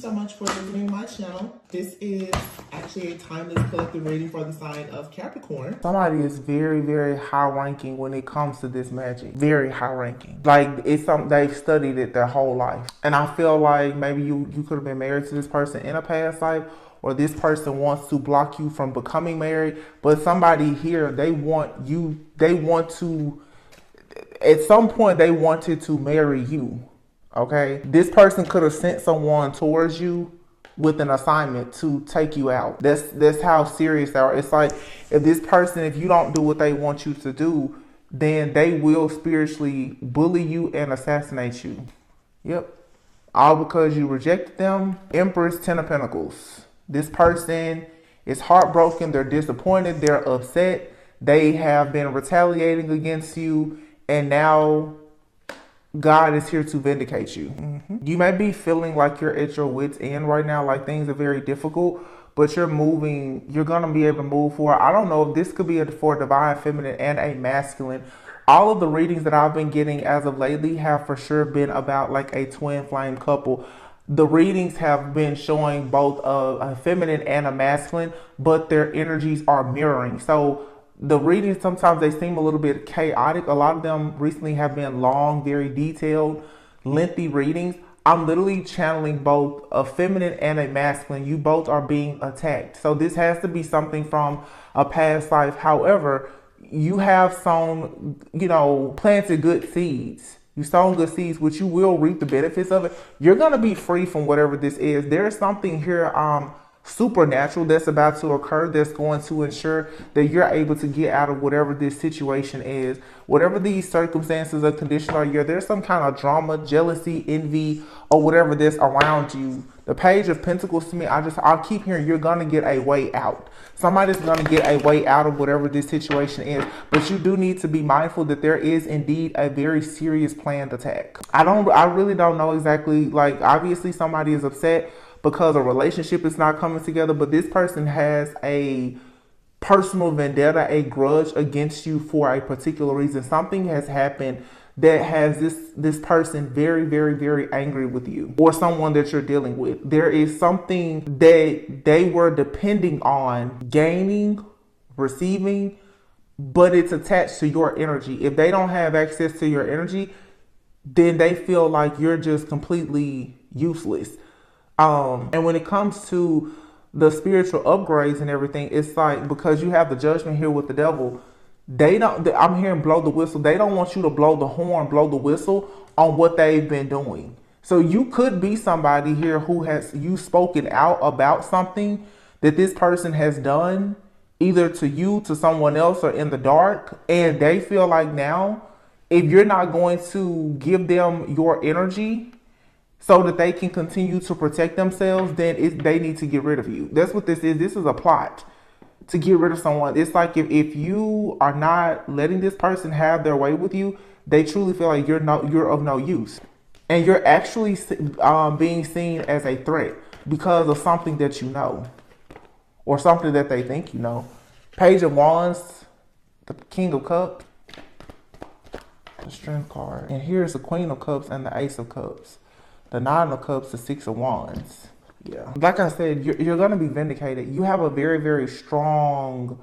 so much for visiting my channel. This is actually a timeless collective reading for the sign of Capricorn. Somebody is very, very high ranking when it comes to this magic. Very high ranking. Like, it's something they've studied it their whole life. And I feel like maybe you could have been married to this person in a past life, or this person wants to block you from becoming married. But somebody here, at some point they wanted to marry you. Okay, this person could have sent someone towards you with an assignment to take you out. That's how serious they are. It's like, if you don't do what they want you to do, then they will spiritually bully you and assassinate you. Yep. All because you rejected them. Empress, 10 of Pentacles. This person is heartbroken. They're disappointed. They're upset. They have been retaliating against you, and now God is here to vindicate you. You may be feeling like you're at your wit's end right now, like things are very difficult, but you're moving, you're going to be able to move forward. I don't know if this could be for a divine feminine and a masculine. All of the readings that I've been getting as of lately have for sure been about like a twin flame couple. The readings have been showing both a feminine and a masculine, but their energies are mirroring. So the readings, sometimes they seem a little bit chaotic. A lot of them recently have been long, very detailed, lengthy readings. I'm literally channeling both a feminine and a masculine. You both are being attacked. So this has to be something from a past life. However, you have sown, planted good seeds. You sown good seeds, which you will reap the benefits of it. You're going to be free from whatever this is. There's something here supernatural that's about to occur that's going to ensure that you're able to get out of whatever this situation is. Whatever these circumstances or conditions are, there's some kind of drama, jealousy, envy, or whatever that's around you. The Page of Pentacles to me, I'll keep hearing you're going to get a way out. Somebody's going to get a way out of whatever this situation is. But you do need to be mindful that there is indeed a very serious planned attack. I really don't know exactly, like, obviously somebody is upset because a relationship is not coming together, but this person has a personal vendetta, a grudge against you for a particular reason. Something has happened that has this person very, very, very angry with you, or someone that you're dealing with. There is something that they were depending on gaining, receiving, but it's attached to your energy. If they don't have access to your energy, then they feel like you're just completely useless. And when it comes to the spiritual upgrades and everything, it's like, because you have the Judgment here with the Devil, I'm hearing blow the whistle. They don't want you to blow the horn, blow the whistle on what they've been doing. So you could be somebody here who you spoken out about something that this person has done, either to you, to someone else, or in the dark. And they feel like now, if you're not going to give them your energy so that they can continue to protect themselves, then they need to get rid of you. That's what this is. This is a plot to get rid of someone. It's like if you are not letting this person have their way with you, they truly feel like you're of no use. And you're actually being seen as a threat because of something that you know, or something that they think you know. Page of Wands, the King of Cups, the Strength card. And here's the Queen of Cups and the Ace of Cups. The Nine of Cups, the Six of Wands. Yeah. Like I said, you're going to be vindicated. You have a very, very strong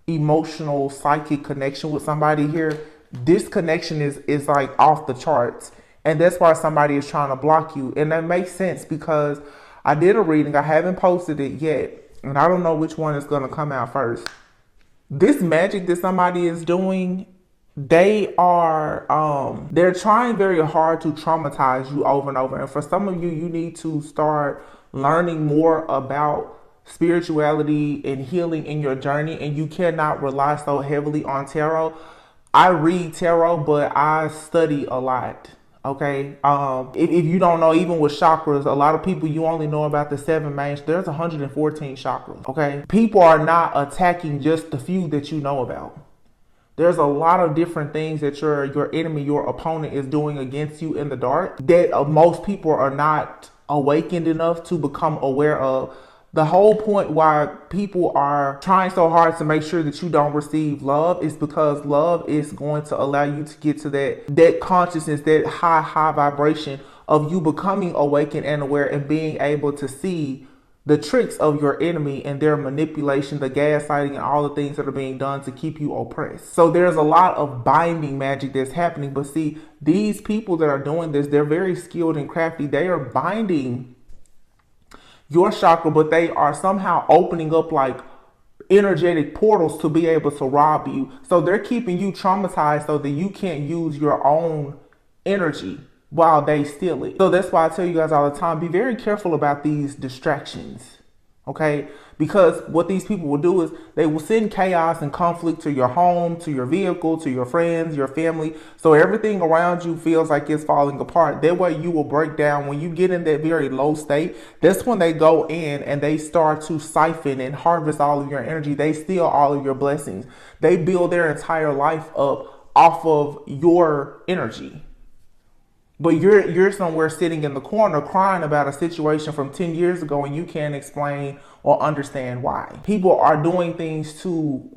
emotional, psychic connection with somebody here. This connection is like off the charts. And that's why somebody is trying to block you. And that makes sense because I did a reading. I haven't posted it yet. And I don't know which one is going to come out first. This magic that somebody is doing, they're trying very hard to traumatize you over and over. And for some of you, you need to start learning more about spirituality and healing in your journey. And you cannot rely so heavily on tarot. I read tarot, but I study a lot. Okay. If you don't know, even with chakras, a lot of people, you only know about the 7 main. There's 114 chakras. Okay. People are not attacking just the few that you know about. There's a lot of different things that your enemy, your opponent is doing against you in the dark that most people are not awakened enough to become aware of. The whole point why people are trying so hard to make sure that you don't receive love is because love is going to allow you to get to that consciousness, that high vibration of you becoming awakened and aware and being able to see the tricks of your enemy and their manipulation, the gaslighting, and all the things that are being done to keep you oppressed. So there's a lot of binding magic that's happening. But see, these people that are doing this, they're very skilled and crafty. They are binding your chakra, but they are somehow opening up like energetic portals to be able to rob you. So they're keeping you traumatized so that you can't use your own energy while they steal it. So that's why I tell you guys all the time, be very careful about these distractions, okay? Because what these people will do is they will send chaos and conflict to your home, to your vehicle, to your friends, your family. So everything around you feels like it's falling apart. That way you will break down. When you get in that very low state, that's when they go in and they start to siphon and harvest all of your energy. They steal all of your blessings. They build their entire life up off of your energy. But you're somewhere sitting in the corner crying about a situation from 10 years ago and you can't explain or understand why. People are doing things to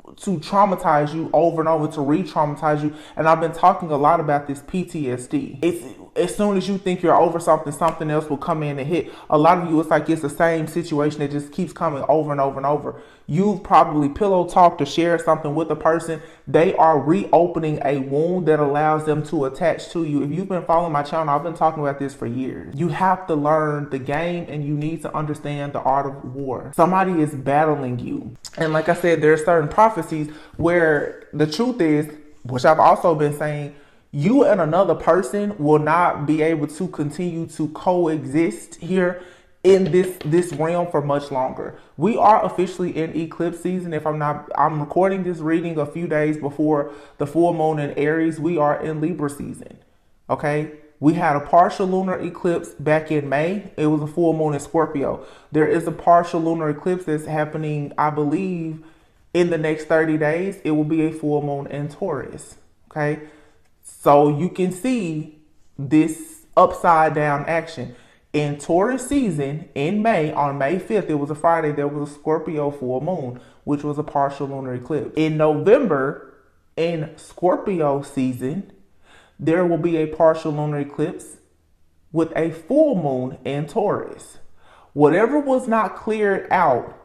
traumatize you over and over, to re-traumatize you. And I've been talking a lot about this PTSD. It's as soon as you think you're over something, something else will come in and hit. A lot of you, it's like it's the same situation that just keeps coming over and over and over. You've probably pillow talked or shared something with a person. They are reopening a wound that allows them to attach to you. If you've been following my channel, I've been talking about this for years. You have to learn the game and you need to understand the art of war. Somebody is battling you. And like I said, there are certain prophecies where the truth is, which I've also been saying, you and another person will not be able to continue to coexist here in this realm for much longer. We are officially in eclipse season. I'm recording this reading a few days before the full moon in Aries. We are in Libra season. Okay. We had a partial lunar eclipse back in May. It was a full moon in Scorpio. There is a partial lunar eclipse that's happening, I believe, in the next 30 days. It will be a full moon in Taurus. Okay. So you can see this upside down action. In Taurus season, in May, on May 5th, it was a Friday, there was a Scorpio full moon, which was a partial lunar eclipse. In November, in Scorpio season, there will be a partial lunar eclipse with a full moon in Taurus. Whatever was not cleared out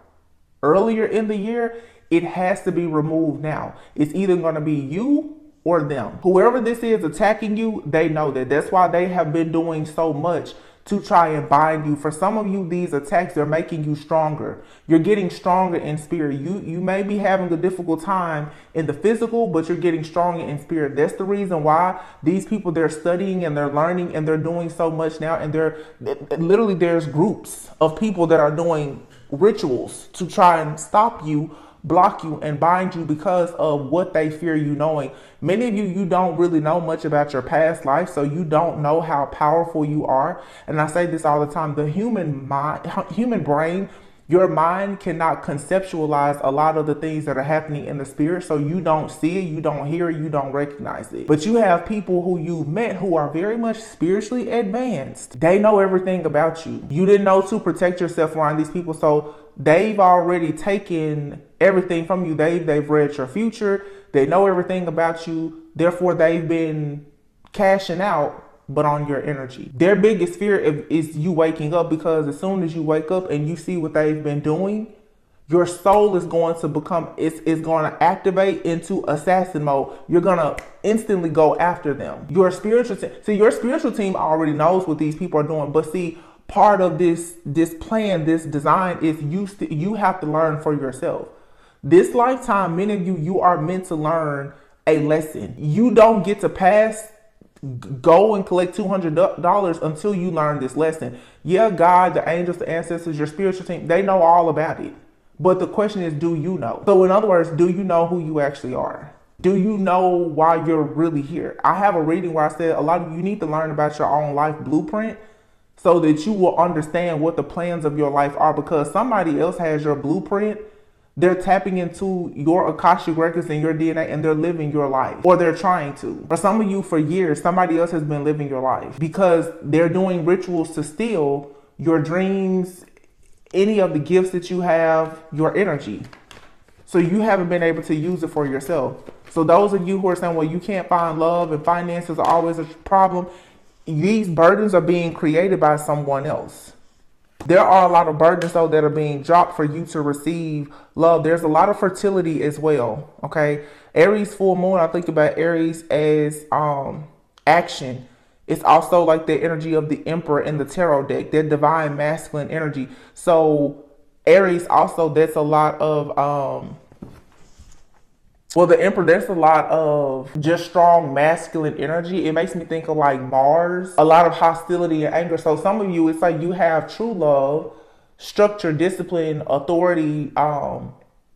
earlier in the year, it has to be removed now. It's either going to be you or them. Whoever this is attacking you, they know that. That's why they have been doing so much to try and bind you. For some of you, these attacks are making you stronger. You're getting stronger in spirit. You may be having a difficult time in the physical, but you're getting stronger in spirit. That's the reason why these people, they're studying and they're learning and they're doing so much now. And literally there's groups of people that are doing rituals to try and stop you, block you, and bind you because of what they fear you knowing. Many of you don't really know much about your past life, so you don't know how powerful you are. And I say this all the time, the human brain, your mind cannot conceptualize a lot of the things that are happening in the spirit, so you don't see it, you don't hear it, you don't recognize it. But you have people who you've met who are very much spiritually advanced. They know everything about you. You didn't know to protect yourself around these people, so they've already taken everything from you. They've read your future. They know everything about you. Therefore, they've been cashing out, but on your energy. Their biggest fear is you waking up, because as soon as you wake up and you see what they've been doing, your soul is going to become, it's going to activate into assassin mode. You're going to instantly go after them. Your spiritual team already knows what these people are doing, but see, part of this plan, this design is you have to learn for yourself. This lifetime, many of you are meant to learn a lesson. You don't get to go and collect $200 until you learn this lesson. Yeah, God, the angels, the ancestors, your spiritual team, they know all about it. But the question is, do you know? So in other words, do you know who you actually are? Do you know why you're really here? I have a reading where I said a lot of you need to learn about your own life blueprint so that you will understand what the plans of your life are, because somebody else has your blueprint. They're tapping into your Akashic records and your DNA, and they're living your life, or they're trying to. For some of you, for years, somebody else has been living your life because they're doing rituals to steal your dreams, any of the gifts that you have, your energy. So you haven't been able to use it for yourself. So those of you who are saying, well, you can't find love and finances are always a problem. These burdens are being created by someone else. There are a lot of burdens though that are being dropped for you to receive love. There's a lot of fertility as well. Okay. Aries full moon, I think about Aries as action. It's also like the energy of the Emperor in the tarot deck, that divine masculine energy. So Aries also, that's a lot of well, the Emperor, there's a lot of just strong masculine energy. It makes me think of like Mars, a lot of hostility and anger. So some of you, it's like you have true love, structure, discipline, authority,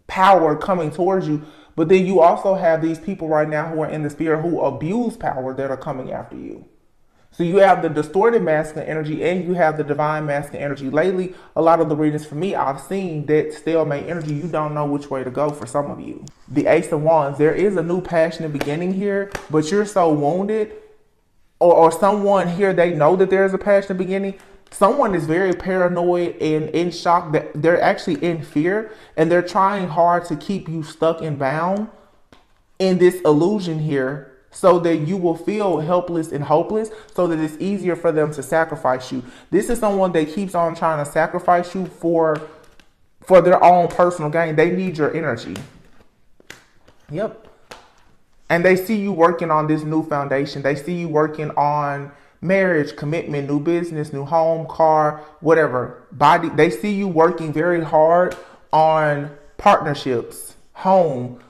power coming towards you. But then you also have these people right now who are in the spirit who abuse power that are coming after you. So you have the distorted masculine energy and you have the divine masculine energy. Lately, a lot of the readings for me, I've seen that stalemate energy. You don't know which way to go for some of you. The Ace of Wands, there is a new passionate beginning here, but you're so wounded, or someone here, they know that there's a passionate beginning. Someone is very paranoid and in shock, that they're actually in fear, and they're trying hard to keep you stuck and bound in this illusion here, so that you will feel helpless and hopeless, so that it's easier for them to sacrifice you. This is someone that keeps on trying to sacrifice you for their own personal gain. They need your energy. Yep. And they see you working on this new foundation. They see you working on marriage, commitment, new business, new home, car, whatever. Body. They see you working very hard on partnerships, home.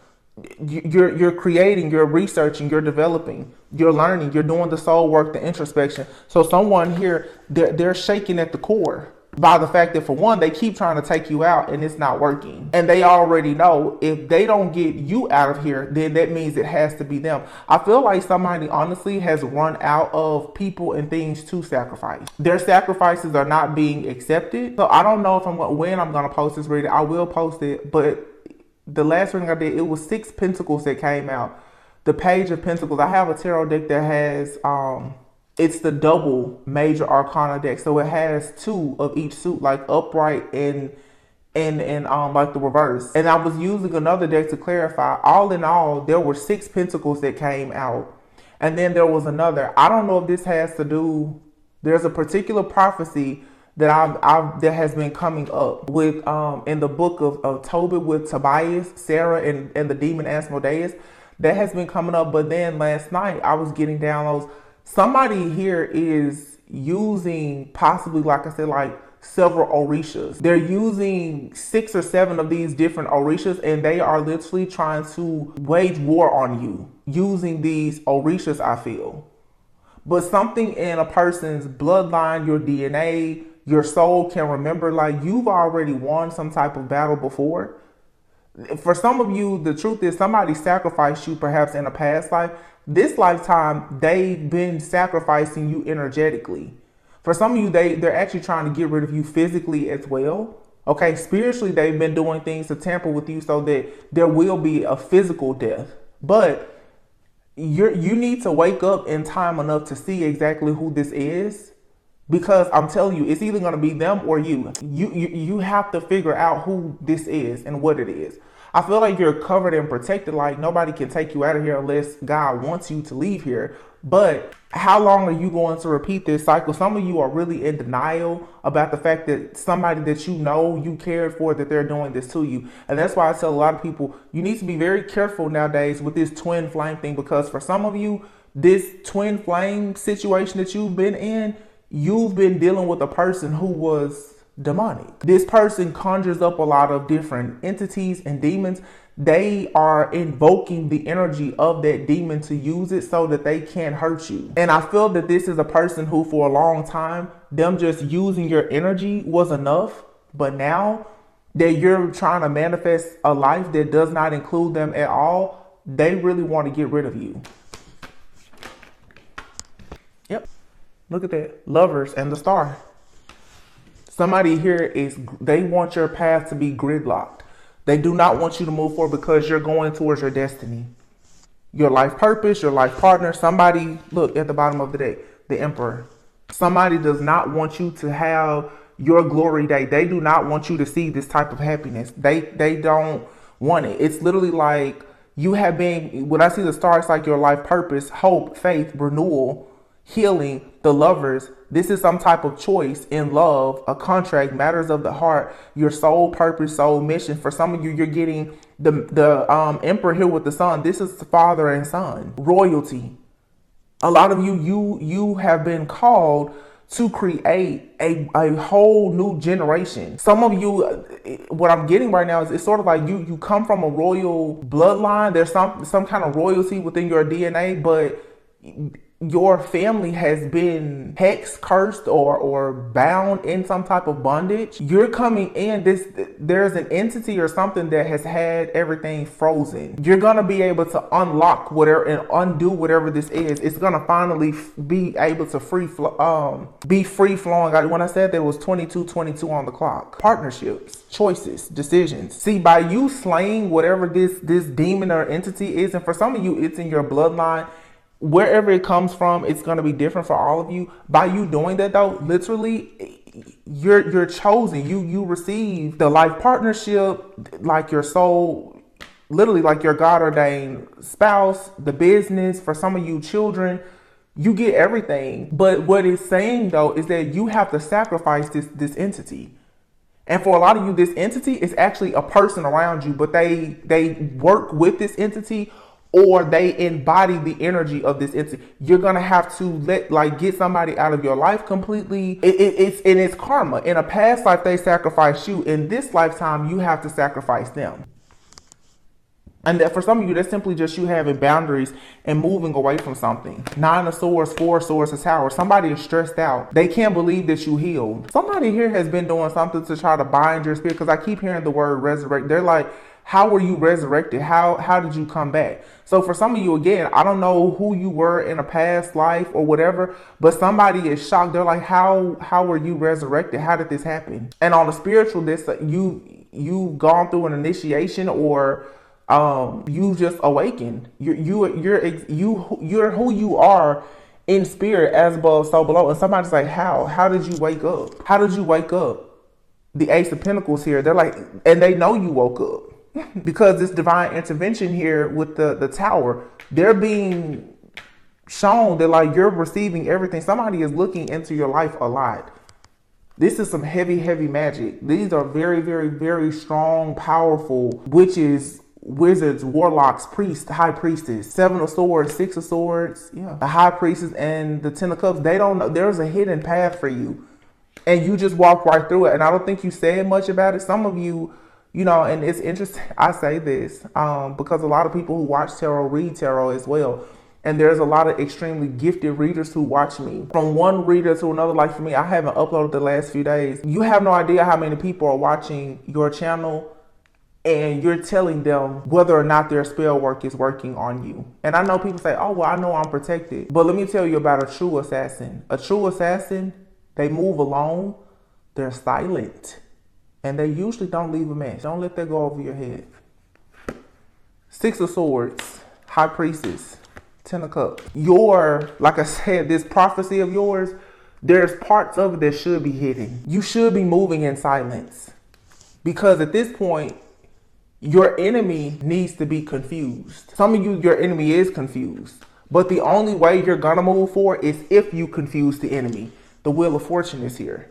You're creating, you're researching, you're developing, you're learning, you're doing the soul work, the introspection. So someone here, they're shaking at the core by the fact that, for one, they keep trying to take you out and it's not working. And they already know if they don't get you out of here, then that means it has to be them. I feel like somebody honestly has run out of people and things to sacrifice. Their sacrifices are not being accepted. So I don't know if when I'm going to post this reading. I will post it, but the last reading I did, it was 6 Pentacles that came out. The Page of Pentacles. I have a tarot deck that has, it's the double major arcana deck. So it has 2 of each suit, like upright and like the reverse. And I was using another deck to clarify. All in all, there were 6 Pentacles that came out. And then there was another. I don't know if this has to do, there's a particular prophecy that that has been coming up with in the book of Tobit with Tobias, Sarah, and the demon Asmodeus. That has been coming up. But then last night I was getting downloads. Somebody here is using, possibly, like I said, like several orishas. They're using 6 or 7 of these different orishas, and they are literally trying to wage war on you using these orishas, I feel. But something in a person's bloodline, your DNA, your soul can remember, like, you've already won some type of battle before. For some of you, the truth is somebody sacrificed you perhaps in a past life. This lifetime, they've been sacrificing you energetically. For some of you, they're actually trying to get rid of you physically as well. Okay, spiritually, they've been doing things to tamper with you so that there will be a physical death. But you need to wake up in time enough to see exactly who this is. Because I'm telling you, it's either going to be them or you. You have to figure out who this is and what it is. I feel like you're covered and protected. Like, nobody can take you out of here unless God wants you to leave here. But how long are you going to repeat this cycle? Some of you are really in denial about the fact that somebody that you know you cared for, that they're doing this to you. And that's why I tell a lot of people, you need to be very careful nowadays with this twin flame thing. Because for some of you, this twin flame situation that you've been in, you've been dealing with a person who was demonic. This person conjures up a lot of different entities and demons. They are invoking the energy of that demon to use it so that they can't hurt you. And I feel that this is a person who, for a long time, them just using your energy was enough. But now that you're trying to manifest a life that does not include them at all, they really want to get rid of you. Yep. Look at that. Lovers and the Star. Somebody here they want your path to be gridlocked. They do not want you to move forward because you're going towards your destiny, your life purpose, your life partner. Somebody, look at the bottom of the deck, the Emperor. Somebody does not want you to have your glory day. They do not want you to see this type of happiness. They don't want it. It's literally like you have been, when I see the Star, it's like your life purpose, hope, faith, renewal. healing, the Lovers. This is some type of choice in love, a contract, matters of the heart, your soul purpose, soul mission. For some of you, you're getting the Emperor here with the Sun. This is father and son, royalty. A lot of you have been called to create a whole new generation. Some of you, what I'm getting right now is it's sort of like you come from a royal bloodline. There's some kind of royalty within your DNA, but your family has been hexed, cursed, or bound in some type of bondage. You're coming in, there's an entity or something that has had everything frozen. You're gonna be able to unlock whatever and undo whatever this is. It's gonna finally be able to be free flowing. When I said there was 22 on the clock. Partnerships, choices, decisions. See, by you slaying whatever this demon or entity is, and for some of you, it's in your bloodline. Wherever it comes from, it's going to be different for all of you. By you doing that, though, literally, you're chosen. You receive the life partnership, like your soul, literally like your God ordained spouse, the business. For some of you, children, you get everything. But what it's saying, though, is that you have to sacrifice this entity. And for a lot of you, this entity is actually a person around you, but they work with this entity, or they embody the energy of this entity. You're gonna have to get somebody out of your life completely. It's karma. In a past life, they sacrificed you. In this lifetime, you have to sacrifice them. And that for some of you, that's simply just you having boundaries and moving away from something. 9 of Swords, 4 of Swords, a Tower. Somebody is stressed out. They can't believe that you healed. Somebody here has been doing something to try to bind your spirit, because I keep hearing the word resurrect. They're like, how were you resurrected? How did you come back? So for some of you, again, I don't know who you were in a past life or whatever, but somebody is shocked. They're like, how were you resurrected? How did this happen? And on the spiritual, you've gone through an initiation, or you just awakened. You're who you are in spirit, as above, so below. And somebody's like, how did you wake up? How did you wake up? The Ace of Pentacles here. They're like, and they know you woke up. Because this divine intervention here with the Tower, they're being shown that like you're receiving everything. Somebody is looking into your life a lot. This is some heavy magic. These are very, very, very strong, powerful witches, wizards, warlocks, priests, high priestess, 7 of Swords, 6 of Swords, yeah, the high priestess, and the 10 of Cups. They don't know. There's a hidden path for you, and you just walk right through it. And I don't think you said much about it. Some of you, and it's interesting, I say this, because a lot of people who watch tarot read tarot as well. And there's a lot of extremely gifted readers who watch me. From one reader to another, like for me, I haven't uploaded the last few days. You have no idea how many people are watching your channel, and you're telling them whether or not their spell work is working on you. And I know people say, oh, well, I know I'm protected. But let me tell you about a true assassin. A true assassin, they move alone, they're silent. And they usually don't leave a mess. Don't let that go over your head. 6 of Swords, High Priestess, 10 of Cups. Like I said, this prophecy of yours, there's parts of it that should be hidden. You should be moving in silence. Because at this point, your enemy needs to be confused. Some of you, your enemy is confused. But the only way you're gonna move forward is if you confuse the enemy. The Wheel of Fortune is here.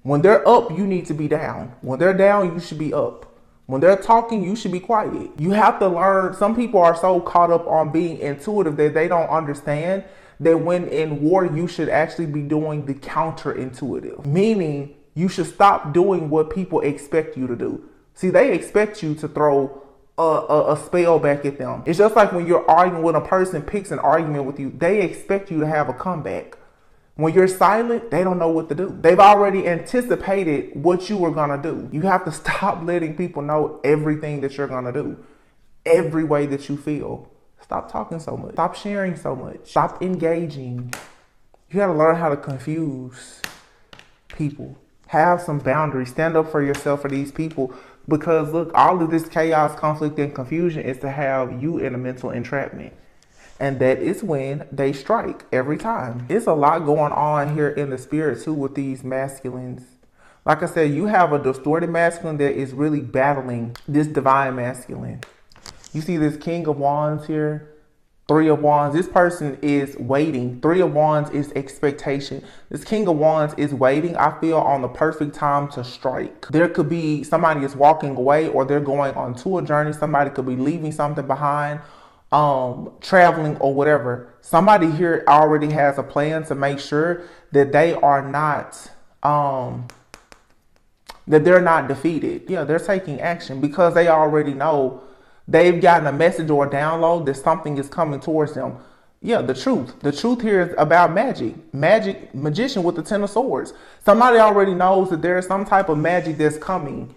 When they're up, you need to be down. When they're down, you should be up. When they're talking, you should be quiet. You have to learn. Some people are so caught up on being intuitive that they don't understand that when in war, you should actually be doing the counterintuitive. Meaning, you should stop doing what people expect you to do. See, they expect you to throw a spell back at them. It's just like when you're arguing, when a person picks an argument with you, they expect you to have a comeback. When you're silent, they don't know what to do. They've already anticipated what you were gonna do. You have to stop letting people know everything that you're gonna do. Every way that you feel. Stop talking so much. Stop sharing so much. Stop engaging. You gotta learn how to confuse people. Have some boundaries. Stand up for yourself for these people. Because look, all of this chaos, conflict, and confusion is to have you in a mental entrapment. And that is when they strike every time. It's a lot going on here in the spirit too with these masculines. Like I said, you have a distorted masculine that is really battling this divine masculine. You see this King of Wands here. Three of Wands, this person is waiting. Three of Wands is expectation. This King of Wands is waiting, I feel, on the perfect time to strike. There could be somebody is walking away, or they're going on to a journey. Somebody could be leaving something behind, traveling or whatever. Somebody here already has a plan to make sure that they are not, that they're not defeated. Yeah, they're taking action because they already know. They've gotten a message or a download that something is coming towards them. Yeah, the truth. The truth here is about magic. Magician with the Ten of Swords. Somebody already knows that there is some type of magic that's coming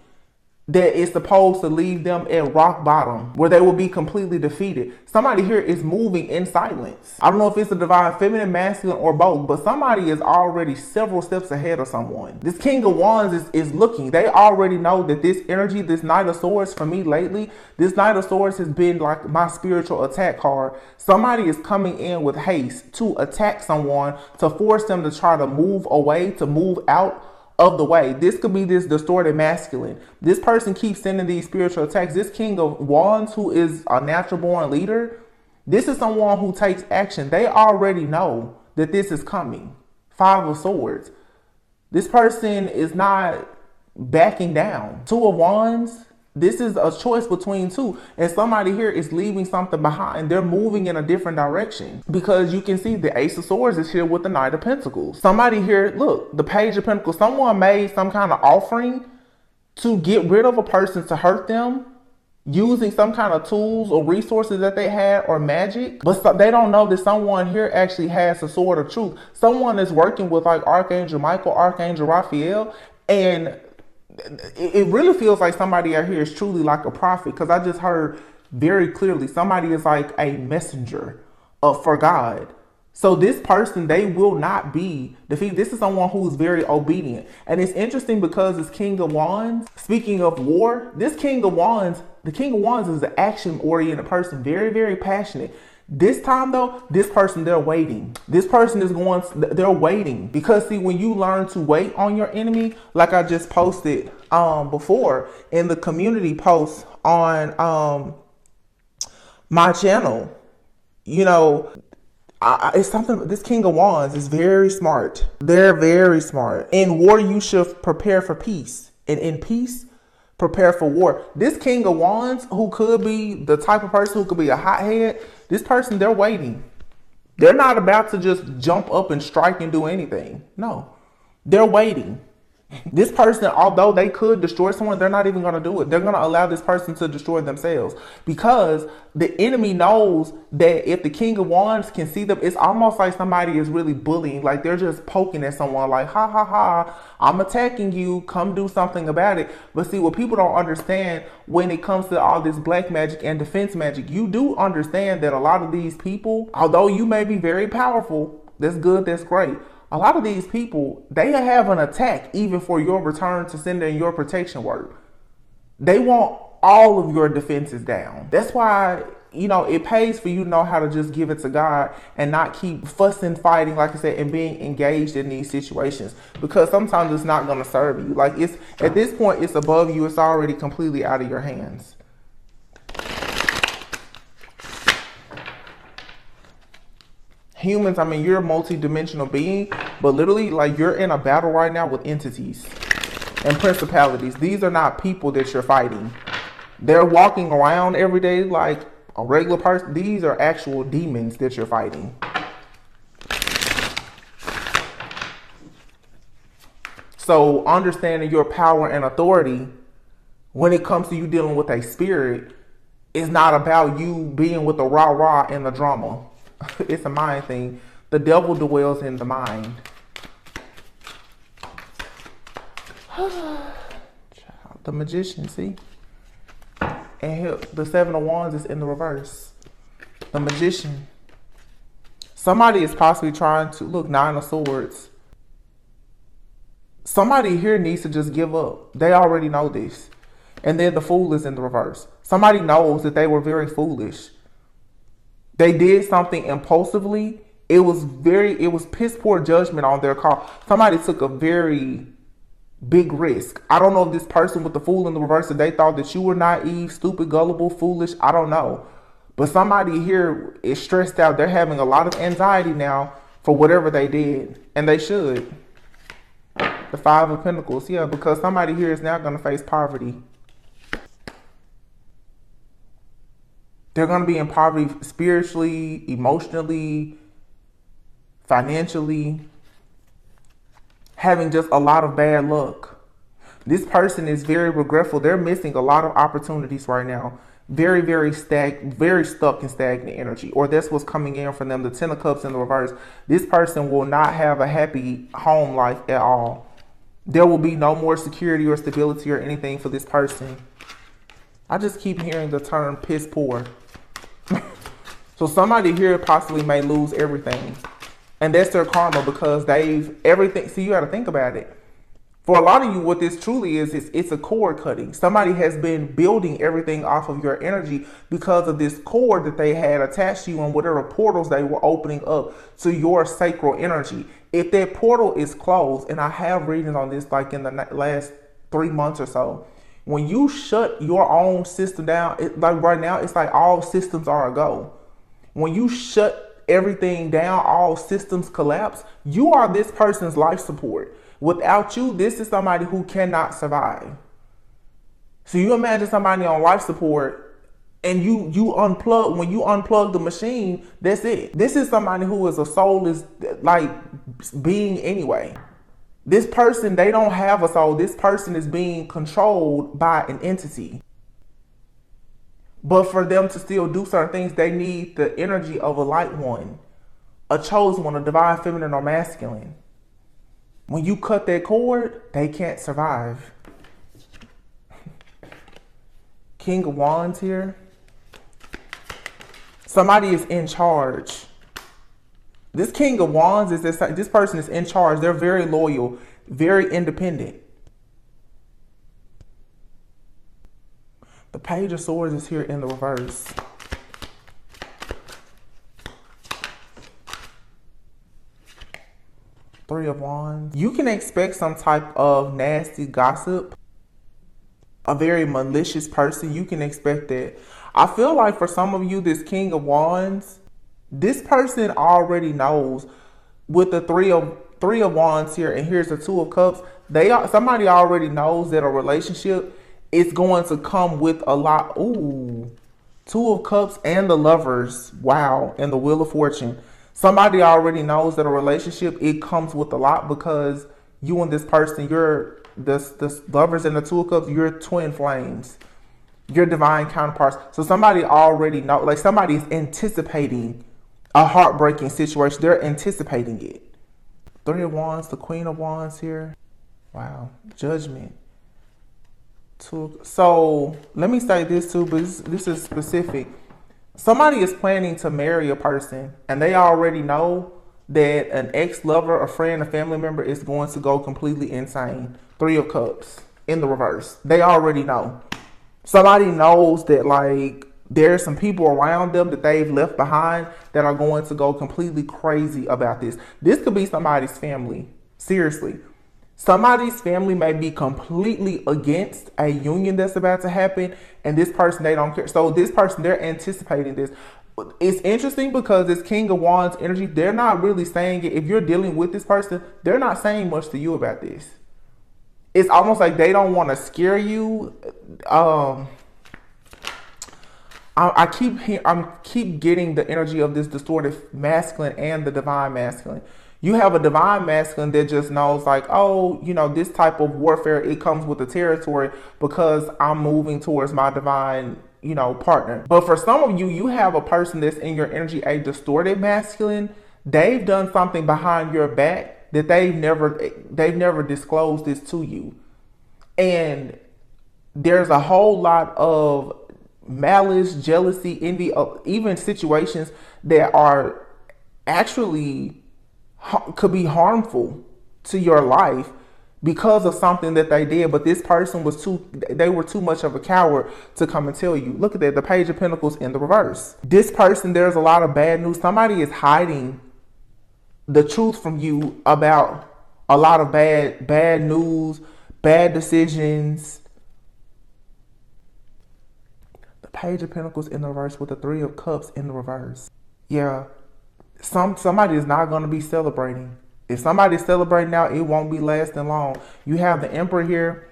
that is supposed to leave them at rock bottom, where they will be completely defeated. Somebody here is moving in silence. I don't know if it's a divine feminine, masculine, or both, but somebody is already several steps ahead of someone. This King of Wands is looking. They already know that this energy, this Knight of Swords, for me lately, this Knight of Swords has been like my spiritual attack card. Somebody is coming in with haste to attack someone, to force them to try to move away, to move out of the way. This could be this distorted masculine. This person keeps sending these spiritual attacks. This King of Wands, who is a natural born leader, this is someone who takes action. They already know that this is coming. Five of Swords. This person is not backing down. Two of Wands. This is a choice between two, and somebody here is leaving something behind. They're moving in a different direction, because you can see the Ace of Swords is here with the Knight of Pentacles. Somebody here, look, the Page of Pentacles, someone made some kind of offering to get rid of a person, to hurt them, using some kind of tools or resources that they had or magic, but they don't know that someone here actually has a sword of truth. Someone is working with like Archangel Michael, Archangel Raphael, and it really feels like somebody out here is truly like a prophet, because I just heard very clearly somebody is like a messenger for God. So this person, they will not be defeated. This is someone who is very obedient. And it's interesting because this King of Wands, speaking of war, this King of Wands, the King of Wands is an action-oriented person, very, very passionate. This time though, this person, they're waiting. This person is they're waiting, because see, when you learn to wait on your enemy, like I just posted before in the community post on my channel, you know, it's something. This King of Wands is very smart. They're very smart. In war, you should prepare for peace, and in peace, prepare for war. This King of Wands, who could be the type of person who could be a hothead, this person, they're waiting. They're not about to just jump up and strike and do anything. No, they're waiting. This person, although they could destroy someone, they're not even going to do it. They're going to allow this person to destroy themselves, because the enemy knows that if the King of Wands can see them, it's almost like somebody is really bullying. Like they're just poking at someone like, ha, ha, ha, I'm attacking you. Come do something about it. But see, what people don't understand when it comes to all this black magic and defense magic, you do understand that a lot of these people, although you may be very powerful, that's good, that's great. A lot of these people, they have an attack even for your return to sender and your protection work. They want all of your defenses down. That's why, you know, it pays for you to know how to just give it to God and not keep fussing, fighting, like I said, and being engaged in these situations, because sometimes it's not going to serve you. Like it's at this point, it's above you. It's already completely out of your hands. Humans, I mean, you're a multi-dimensional being, but literally, like, you're in a battle right now with entities and principalities. These are not people that you're fighting. They're walking around every day like a regular person. These are actual demons that you're fighting. So understanding your power and authority when it comes to you dealing with a spirit is not about you being with the rah-rah and the drama. It's a mind thing. The devil dwells in the mind. The Magician, see? And the Seven of Wands is in the reverse. The Magician. Somebody is possibly trying to, look, Nine of Swords. Somebody here needs to just give up. They already know this. And then the Fool is in the reverse. Somebody knows that they were very foolish. They did something impulsively. It was piss poor judgment on their call. Somebody took a very big risk. I don't know if this person with the Fool in the reverse, if they thought that you were naive, stupid, gullible, foolish. I don't know. But somebody here is stressed out. They're having a lot of anxiety now for whatever they did. And they should. The Five of Pentacles. Yeah, because somebody here is now going to face poverty. They're going to be in poverty spiritually, emotionally, financially. Having just a lot of bad luck. This person is very regretful. They're missing a lot of opportunities right now. Very, very stuck in stagnant energy. Or that's what's coming in for them. The Ten of Cups in the reverse. This person will not have a happy home life at all. There will be no more security or stability or anything for this person. I just keep hearing the term piss poor. So somebody here possibly may lose everything. And that's their karma because everything. See, you got to think about it. For a lot of you, what this truly is it's a cord cutting. Somebody has been building everything off of your energy because of this cord that they had attached to you and whatever portals they were opening up to your sacral energy. If that portal is closed, and I have readings on this like in the last 3 months or so, when you shut your own system down, like right now, it's like all systems are a go. When you shut everything down, all systems collapse. You are this person's life support. Without you, this is somebody who cannot survive. So you imagine somebody on life support and you unplug. When you unplug the machine, that's it. This is somebody who is a soulless like being anyway. This person, they don't have a soul. This person is being controlled by an entity. But for them to still do certain things, they need the energy of a light one, a chosen one, a divine feminine or masculine. When you cut that cord, they can't survive. King of Wands here. Somebody is in charge. This King of Wands is this person is in charge. They're very loyal, very independent. The Page of Swords is here in the reverse. Three of Wands. You can expect some type of nasty gossip. A very malicious person. You can expect that. I feel like for some of you, this King of Wands, this person already knows with the three of Wands here, and here's the Two of Cups. Somebody already knows that a relationship is going to come with a lot. Ooh, Two of Cups and the Lovers. Wow, and the Wheel of Fortune. Somebody already knows that a relationship, it comes with a lot because you and this person, you're the Lovers and the Two of Cups, you're twin flames. You're divine counterparts. So somebody already knows, like somebody is anticipating a heartbreaking situation. They're anticipating it. Three of Wands, the Queen of Wands here. Wow, Judgment. So let me say this too, but this is specific. Somebody is planning to marry a person and they already know that an ex-lover, a friend, a family member is going to go completely insane. Three of Cups in the reverse. They already know. Somebody knows that like there's some people around them that they've left behind that are going to go completely crazy about this. This could be somebody's family. Seriously. Somebody's family may be completely against a union that's about to happen, and this person, they don't care. So this person, they're anticipating this. It's interesting because this King of Wands energy, they're not really saying it. If you're dealing with this person, they're not saying much to you about this. It's almost like they don't want to scare you. I keep getting the energy of this distorted masculine and the divine masculine. You have a divine masculine that just knows like, oh, you know, this type of warfare, it comes with the territory because I'm moving towards my divine, you know, partner. But for some of you, you have a person that's in your energy, a distorted masculine. They've done something behind your back that they've never disclosed this to you. And there's a whole lot of malice, jealousy, envy, even situations that are actually could be harmful to your life because of something that they did. But this person they were too much of a coward to come and tell you. Look at that, the Page of Pentacles in the reverse. This person, there's a lot of bad news. Somebody is hiding the truth from you about a lot of bad news, bad decisions. The Page of Pentacles in the reverse with the Three of Cups in the reverse. Yeah, somebody is not going to be celebrating. If somebody's celebrating now, it won't be lasting long. You have the Emperor here,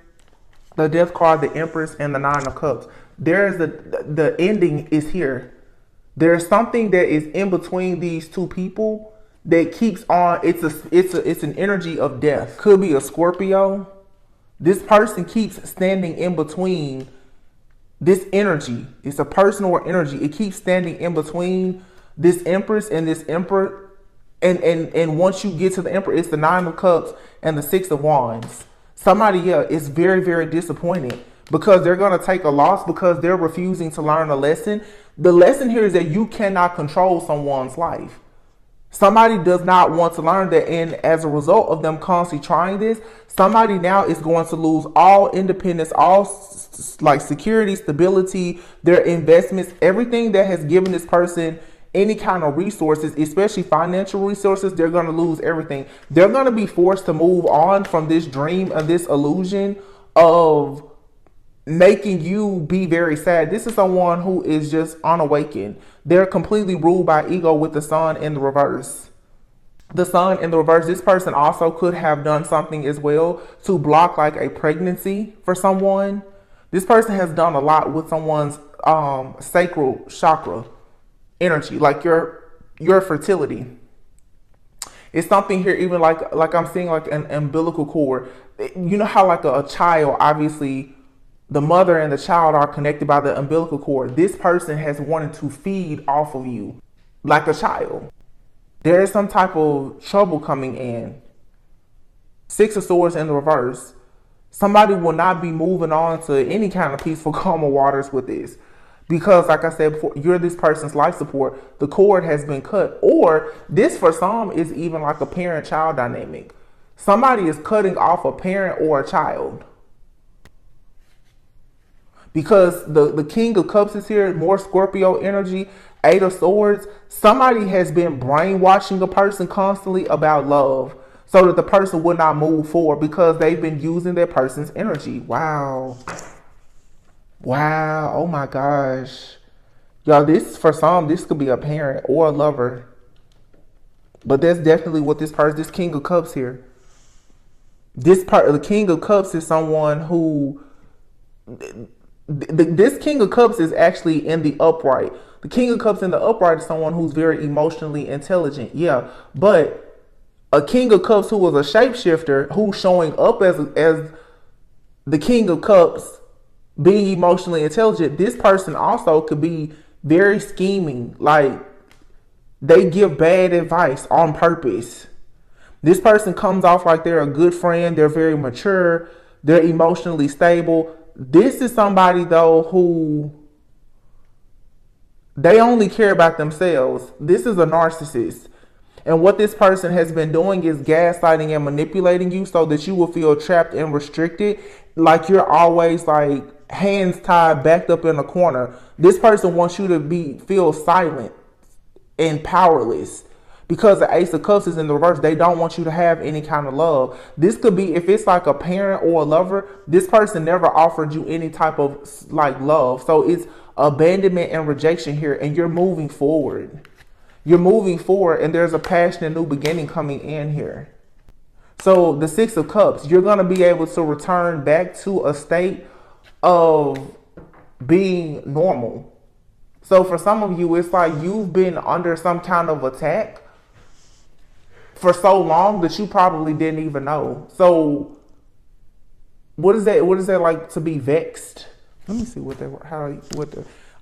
the Death card, the Empress, and the Nine of Cups. There's the ending is here. There's something that is in between these two people that keeps on. It's an energy of death. Could be a Scorpio. This person keeps standing in between this energy. It's a person or energy. It keeps standing in between this Empress and this Emperor. And once you get to the Emperor, it's the Nine of Cups and the Six of Wands. Somebody, yeah, is very, very disappointed because they're going to take a loss because they're refusing to learn a lesson. The lesson here is that you cannot control someone's life. Somebody does not want to learn that, and as a result of them constantly trying this, somebody now is going to lose all independence, all like security, stability, their investments, everything that has given this person any kind of resources, especially financial resources. They're going to lose everything. They're going to be forced to move on from this dream and this illusion of making you be very sad. This is someone who is just unawakened. They're completely ruled by ego with the Sun in the reverse. The Sun in the reverse, this person also could have done something as well to block like a pregnancy for someone. This person has done a lot with someone's sacral chakra energy, like your fertility. It's something here, even like I'm seeing like an umbilical cord. You know how like a child, obviously the mother and the child are connected by the umbilical cord. This person has wanted to feed off of you like a child. There is some type of trouble coming in. Six of Swords in the reverse. Somebody will not be moving on to any kind of peaceful, calmer waters with this. Because like I said before, you're this person's life support. The cord has been cut. Or this for some is even like a parent-child dynamic. Somebody is cutting off a parent or a child. Because the King of Cups is here, more Scorpio energy, Eight of Swords. Somebody has been brainwashing a person constantly about love so that the person would not move forward because they've been using their person's energy. Wow. Wow. Oh my gosh. Y'all, this for some, this could be a parent or a lover. But that's definitely what this person, this King of Cups here. The King of Cups is someone who... This King of Cups is actually in the upright. The King of Cups in the upright is someone who's very emotionally intelligent. Yeah, but a King of Cups who was a shapeshifter, who's showing up as the King of Cups, being emotionally intelligent, this person also could be very scheming. Like, they give bad advice on purpose. This person comes off like they're a good friend. They're very mature. They're emotionally stable. This is somebody, though, who they only care about themselves. This is a narcissist. And what this person has been doing is gaslighting and manipulating you so that you will feel trapped and restricted. Like you're always like hands tied, backed up in a corner. This person wants you to feel silent and powerless. Because the Ace of Cups is in the reverse, they don't want you to have any kind of love. This could be, if it's like a parent or a lover, this person never offered you any type of like love. So it's abandonment and rejection here, and you're moving forward. You're moving forward, and there's a passionate new beginning coming in here. So the Six of Cups, you're going to be able to return back to a state of being normal. So for some of you, it's like you've been under some kind of attack for so long that you probably didn't even know. So what is that? What is that like to be vexed? Let me see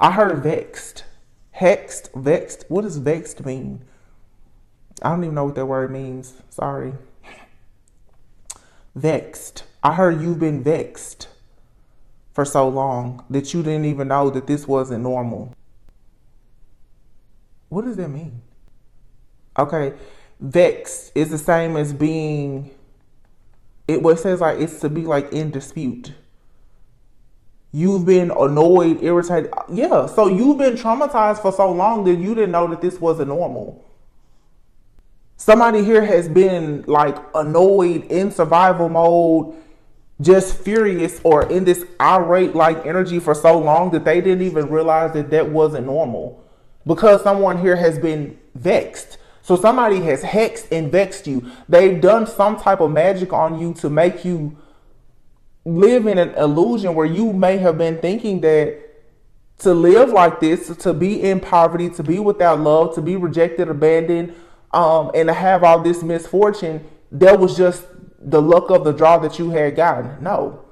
I heard vexed. Hexed, vexed. What does vexed mean? I don't even know what that word means. Sorry. Vexed. I heard you've been vexed for so long that you didn't even know that this wasn't normal. What does that mean? Okay. Vexed is the same as being, what says like it's to be like in dispute. You've been annoyed, irritated. Yeah, so you've been traumatized for so long that you didn't know that this wasn't normal. Somebody here has been like annoyed, in survival mode, just furious or in this irate like energy for so long that they didn't even realize that that wasn't normal, because someone here has been vexed. So somebody has hexed and vexed you. They've done some type of magic on you to make you live in an illusion where you may have been thinking that to live like this, to be in poverty, to be without love, to be rejected, abandoned, and to have all this misfortune, that was just the luck of the draw that you had gotten. No.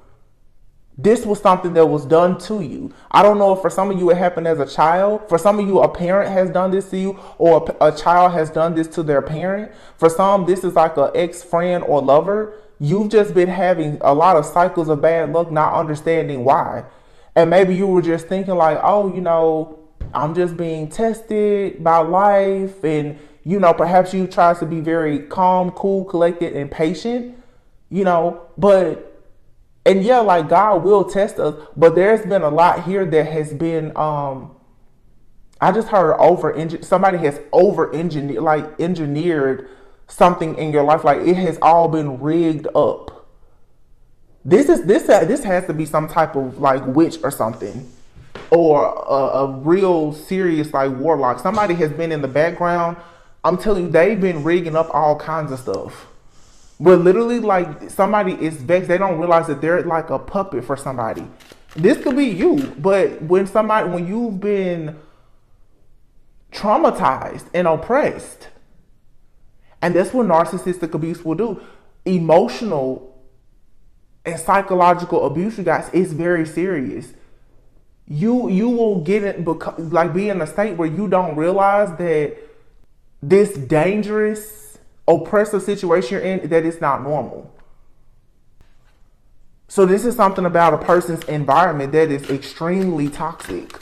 This was something that was done to you. I don't know if for some of you it happened as a child. For some of you, a parent has done this to you, or a child has done this to their parent. For some, this is like an ex-friend or lover. You've just been having a lot of cycles of bad luck, not understanding why. And maybe you were just thinking like, oh, you know, I'm just being tested by life. And, you know, perhaps you try to be very calm, cool, collected, and patient, you know, and yeah, like God will test us, but there's been a lot here that has been, I just heard somebody has engineered something in your life. Like it has all been rigged up. This has to be some type of like witch or something, or a real serious like warlock. Somebody has been in the background. I'm telling you, they've been rigging up all kinds of stuff. But literally, like, somebody is vexed. They don't realize that they're like a puppet for somebody. This could be you, but when you've been traumatized and oppressed, and that's what narcissistic abuse will do. Emotional and psychological abuse, you guys, is very serious. You will get it, like, be in a state where you don't realize that this dangerous, oppressive situation you're in, that it's not normal. So this is something about a person's environment that is extremely toxic.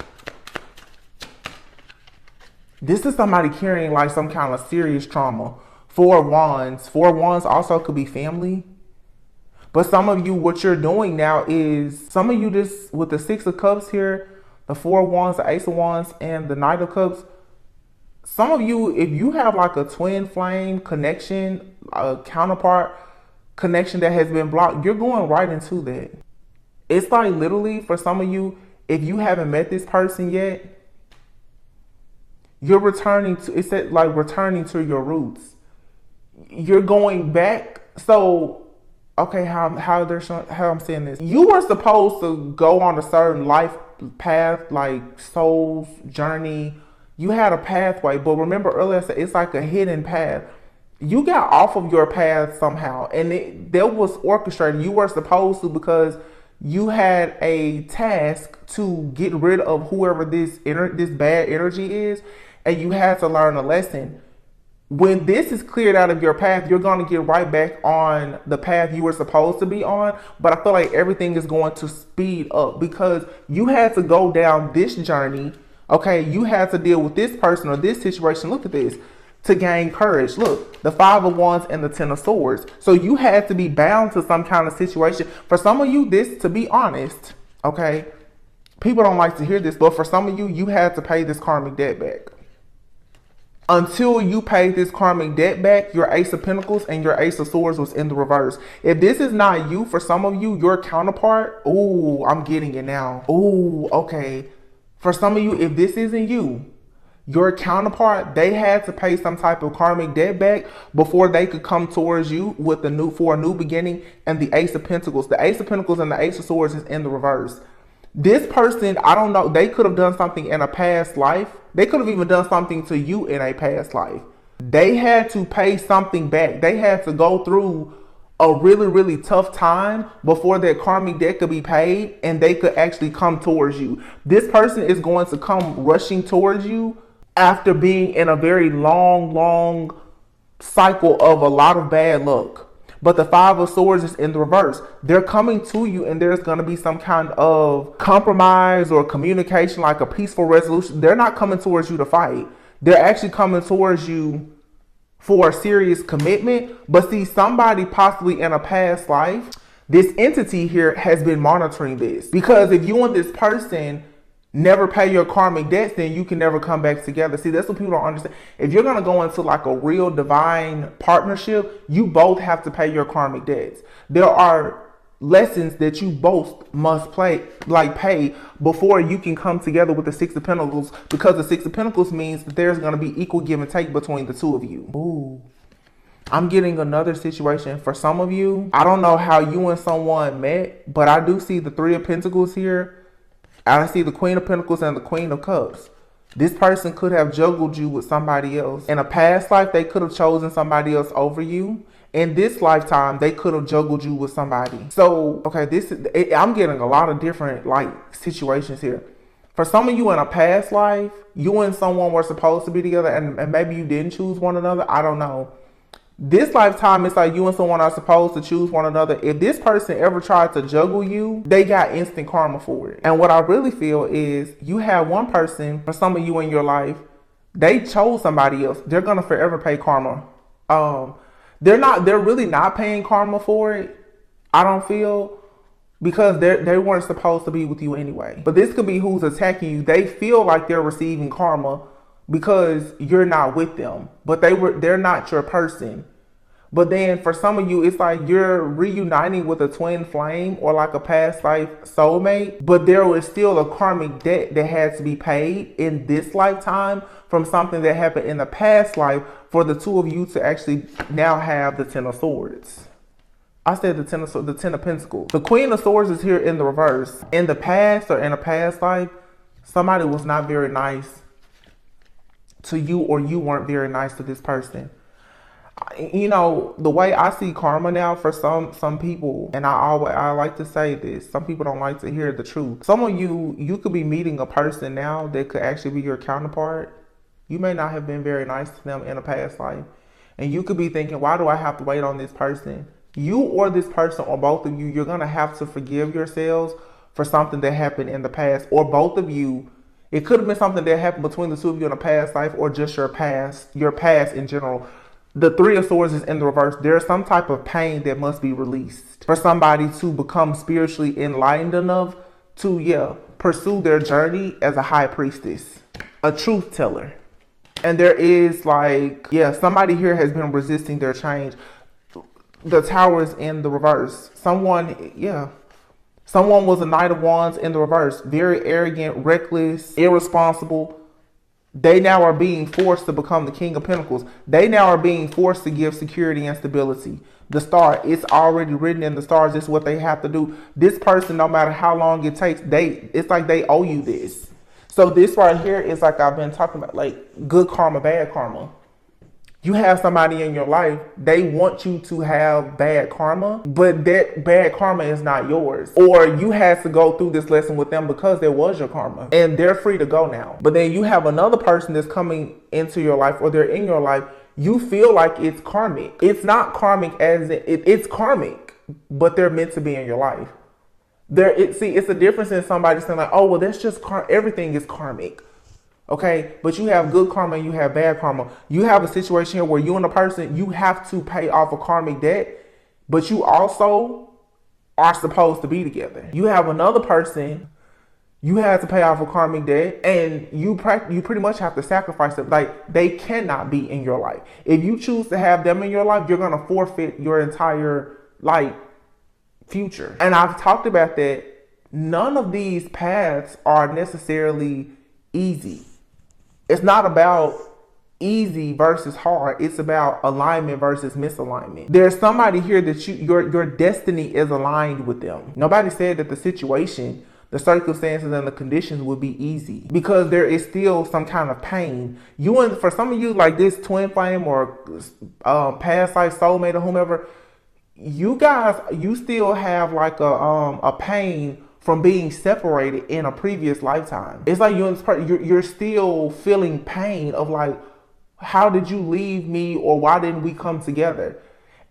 This is somebody carrying like some kind of serious trauma. Four Wands also could be family. But some of you, what you're doing now is, some of you just with the Six of Cups here, the Four of Wands, the Ace of Wands, and the Knight of Cups, some of you, if you have like a twin flame connection, a counterpart connection that has been blocked, you're going right into that. It's like literally for some of you, if you haven't met this person yet, you're returning to your roots. You're going back. So, okay, how I'm saying this. You were supposed to go on a certain life path, like soul's journey. You had a pathway, but remember earlier I said it's like a hidden path. You got off of your path somehow, and that was orchestrated. You were supposed to, because you had a task to get rid of whoever this bad energy is, and you had to learn a lesson. When this is cleared out of your path, you're going to get right back on the path you were supposed to be on. But I feel like everything is going to speed up because you had to go down this journey. Okay, you had to deal with this person or this situation. Look at this. To gain courage. Look, the Five of Wands and the Ten of Swords. So you had to be bound to some kind of situation. For some of you, this, to be honest, okay, people don't like to hear this, but for some of you, you had to pay this karmic debt back. Until you paid this karmic debt back, your Ace of Pentacles and your Ace of Swords was in the reverse. If this is not you, for some of you, your counterpart, ooh, I'm getting it now. Ooh, okay. For some of you, if this isn't you, your counterpart, they had to pay some type of karmic debt back before they could come towards you with a new beginning. And the Ace of Pentacles, the Ace of Pentacles and the Ace of Swords is in the reverse. This person, I don't know, they could have done something in a past life. They could have even done something to you in a past life. They had to pay something back. They had to go through a really, really tough time before their karmic debt could be paid and they could actually come towards you. This person is going to come rushing towards you after being in a very long cycle of a lot of bad luck. But the Five of Swords is in the reverse. They're coming to you and there's going to be some kind of compromise or communication, like a peaceful resolution. They're not coming towards you to fight. They're actually coming towards you for a serious commitment. But see, somebody possibly in a past life, this entity here has been monitoring this. Because if you and this person never pay your karmic debts, then you can never come back together. See, that's what people don't understand. If you're going to go into like a real divine partnership, you both have to pay your karmic debts. There are lessons that you both must pay before you can come together with the Six of Pentacles, because the Six of Pentacles means that there's going to be equal give and take between the two of you. Ooh. I'm getting another situation for some of you. I don't know how you and someone met, but I do see the Three of Pentacles here. I see the Queen of Pentacles and the Queen of Cups. This person could have juggled you with somebody else. In a past life, they could have chosen somebody else over you. In this lifetime, they could have juggled you with somebody. So, okay, I'm getting a lot of different situations here. For some of you in a past life, you and someone were supposed to be together, and maybe you didn't choose one another. I don't know. This lifetime, it's like you and someone are supposed to choose one another. If this person ever tried to juggle you, they got instant karma for it. And what I really feel is you have one person, for some of you in your life, they chose somebody else. They're going to forever pay karma. They're really not paying karma for it, I don't feel, because they weren't supposed to be with you anyway. But this could be who's attacking you. They feel like they're receiving karma because you're not with them, but they're not your person. But then for some of you, it's like you're reuniting with a twin flame or like a past life soulmate, but there was still a karmic debt that had to be paid in this lifetime from something that happened in the past life for the two of you to actually now have the Ten of Swords. I said the Ten of Pentacles. The Queen of Swords is here in the reverse. In the past or in a past life, somebody was not very nice to you, or you weren't very nice to this person. You know, the way I see karma now for some people, and I like to say this, some people don't like to hear the truth. Some of you could be meeting a person now that could actually be your counterpart. You may not have been very nice to them in a past life, and you could be thinking, why do I have to wait on this person? You or this person, or both of you, you're gonna have to forgive yourselves for something that happened in the past, or both of you. It could have been something that happened between the two of you in a past life, or just your past in general. The Three of Swords is in the reverse. There's some type of pain that must be released for somebody to become spiritually enlightened enough to, pursue their journey as a high priestess, a truth teller. And there is somebody here has been resisting their change. The Tower is in the reverse. Someone was a Knight of Wands in the reverse. Very arrogant, reckless, irresponsible. They now are being forced to become the King of Pentacles. They now are being forced to give security and stability. The star, it's already written in the stars. It's what they have to do. This person, no matter how long it takes, it's like they owe you this. So this right here is like I've been talking about, like good karma, bad karma. You have somebody in your life, they want you to have bad karma, but that bad karma is not yours. Or you had to go through this lesson with them because there was your karma, and they're free to go now. But then you have another person that's coming into your life, or they're in your life. You feel like it's karmic. It's not karmic as it's karmic, but they're meant to be in your life. It's a difference in somebody saying like, oh, well, that's just everything is karmic. Okay, but you have good karma and you have bad karma. You have a situation here where you and a person, you have to pay off a karmic debt, but you also are supposed to be together. You have another person, you have to pay off a karmic debt, and you pretty much have to sacrifice them. Like, they cannot be in your life. If you choose to have them in your life, you're gonna forfeit your entire future. And I've talked about that. None of these paths are necessarily easy. It's not about easy versus hard. It's about alignment versus misalignment. There's somebody here that your destiny is aligned with them. Nobody said that the situation, the circumstances and the conditions would be easy, because there is still some kind of pain. For some of you, like this twin flame or past life soulmate or whomever, you guys, you still have like a pain from being separated in a previous lifetime. It's like you're still feeling pain of like, how did you leave me, or why didn't we come together?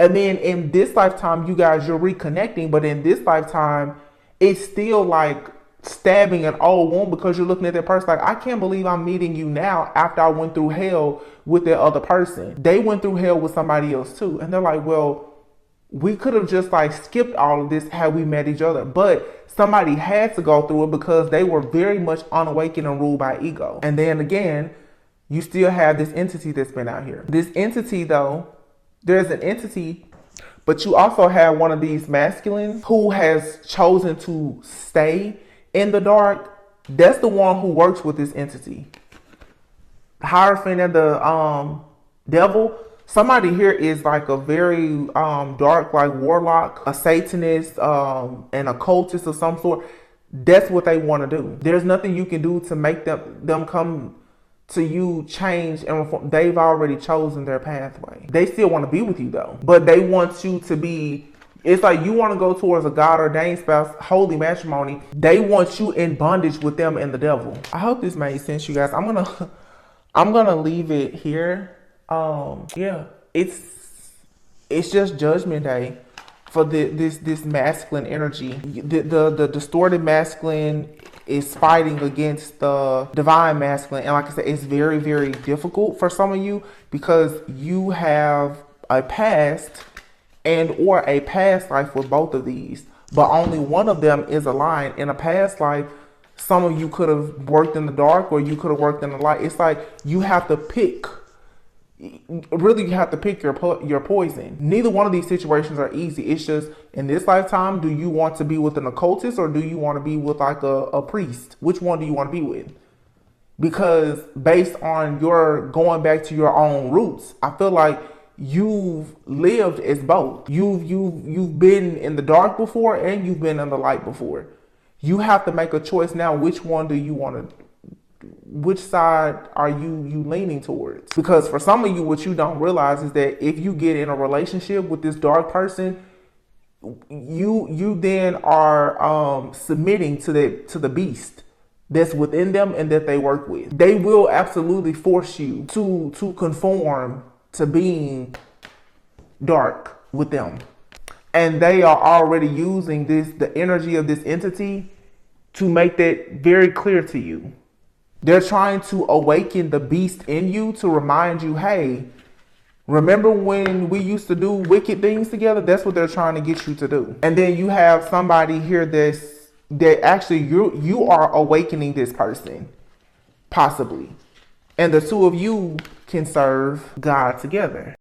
And then in this lifetime, you guys, you're reconnecting, but in this lifetime, it's still like stabbing an old wound, because you're looking at that person like, I can't believe I'm meeting you now after I went through hell with that other person. They went through hell with somebody else too. And they're like, well, we could have just skipped all of this had we met each other, but somebody had to go through it because they were very much unawakened and ruled by ego. And then again, you still have this entity that's been out here. This entity though, there's an entity, But you also have one of these masculines who has chosen to stay in the dark. That's the one who works with this entity. Hierophant and the devil. Somebody here is like a very dark, like warlock, a Satanist, an occultist of some sort. That's what they want to do. There's nothing you can do to make them come to you, change and reform. They've already chosen their pathway. They still want to be with you though, but they want you to be. It's like you want to go towards a God ordained spouse, holy matrimony. They want you in bondage with them and the devil. I hope this made sense, you guys. I'm gonna leave it here. Yeah, it's just Judgment Day for this masculine energy. The distorted masculine is fighting against the divine masculine, and like I said, it's very, very difficult for some of you because you have a past and or a past life with both of these, but only one of them is aligned. In a past life, some of you could have worked in the dark or you could have worked in the light. It's like you have to pick. Really, you have to pick your poison. Neither one of these situations are easy. It's just in this lifetime, do you want to be with an occultist or do you want to be with like a priest? Which one do you want to be with? Because based on your going back to your own roots, I feel like you've lived as both. You've been in the dark before and you've been in the light before. You have to make a choice now. Which one do you want to? Which side are you leaning towards? Because for some of you, what you don't realize is that if you get in a relationship with this dark person, you then are submitting to the beast that's within them and that they work with. They will absolutely force you to conform to being dark with them. And they are already using the energy of this entity to make that very clear to you. They're trying to awaken the beast in you to remind you, hey, remember when we used to do wicked things together? That's what they're trying to get you to do. And then you have somebody here that actually you are awakening this person, possibly. And the two of you can serve God together.